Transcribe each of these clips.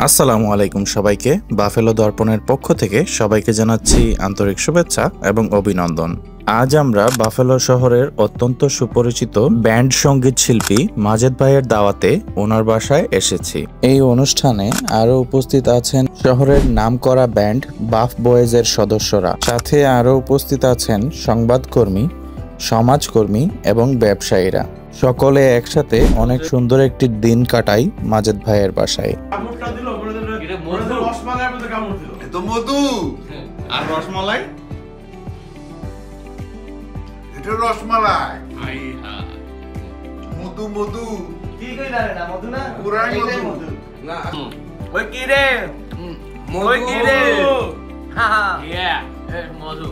আসসালামু আলাইকুম সবাইকে। বাফেলো দর্পণের পক্ষ থেকে সবাইকে জানাচ্ছি আন্তরিক শুভেচ্ছা এবং অভিনন্দন। আজ আমরা বাফেলো শহরের অত্যন্ত সুপরিচিত ব্যান্ড সঙ্গীত শিল্পী মাজেদ ভাইয়ের দাওয়াতে ওনার বাসায় এসেছি। এই অনুষ্ঠানে আরো উপস্থিত আছেন শহরের নামকরা ব্যান্ড বাফ বয়েজের সদস্যরা, সাথে আরো উপস্থিত আছেন সংবাদকর্মী, সমাজকর্মী এবং ব্যবসায়ীরা। সকলে একসাথে অনেক সুন্দর একটি দিন কাটাই মাজেদ ভাইয়ের বাসায়। মধু আর রসমালাই, এটা রসমালাই। মধু মধু কি কইলা রে? না মধু না, পুরাই মধু না। ওই কি রে? ওই কি রে? হ্যাঁ হ্যাঁ, ইয়া এ মধু।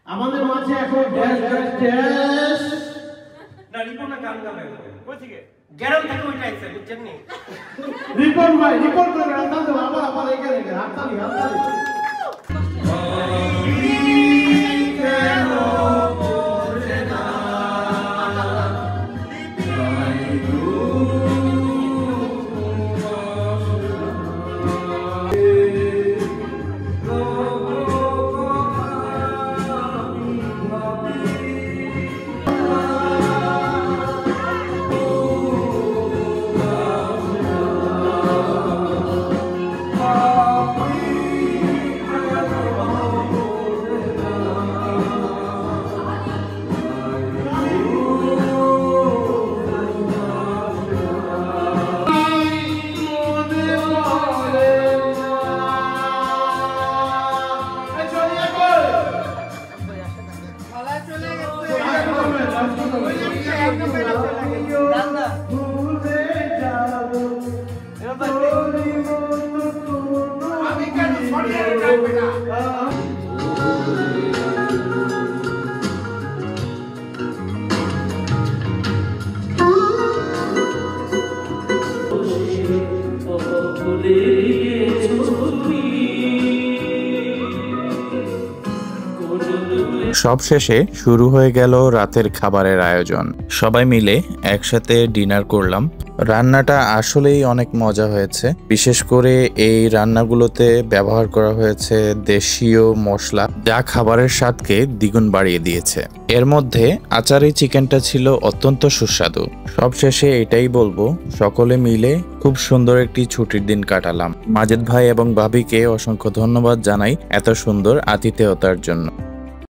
আমাদের মাঝে এখন ড্যাশ ড্যাশ ড্যাশ না রিপন না গান গাবে কই থেকে গ্যারাম থেকে ওইটা আইছে বুঝছেন নি? রিপন ভাই রিপন করে রাস্তা তো আবার এখানে হাততালি হাততালি সব শেষে শুরু হয়ে গেল রাতের খাবারের আয়োজন। সবাই মিলে একসাথে ডিনার করলাম। রান্নাটা আসলেই অনেক মজা হয়েছে। বিশেষ করে এই রান্নাগুলোতে ব্যবহার করা হয়েছে দেশীয় মশলা, যা খাবারের স্বাদকে দ্বিগুণ বাড়িয়ে দিয়েছে। এর মধ্যে আচারি চিকেনটা ছিল অত্যন্ত সুস্বাদু। সব শেষে এটাই বলবো, সকলে মিলে খুব সুন্দর একটি ছুটির দিন কাটালাম। মাজেদ ভাই এবং ভাবিকে অসংখ্য ধন্যবাদ জানাই এত সুন্দর আতিথেয়তার জন্য।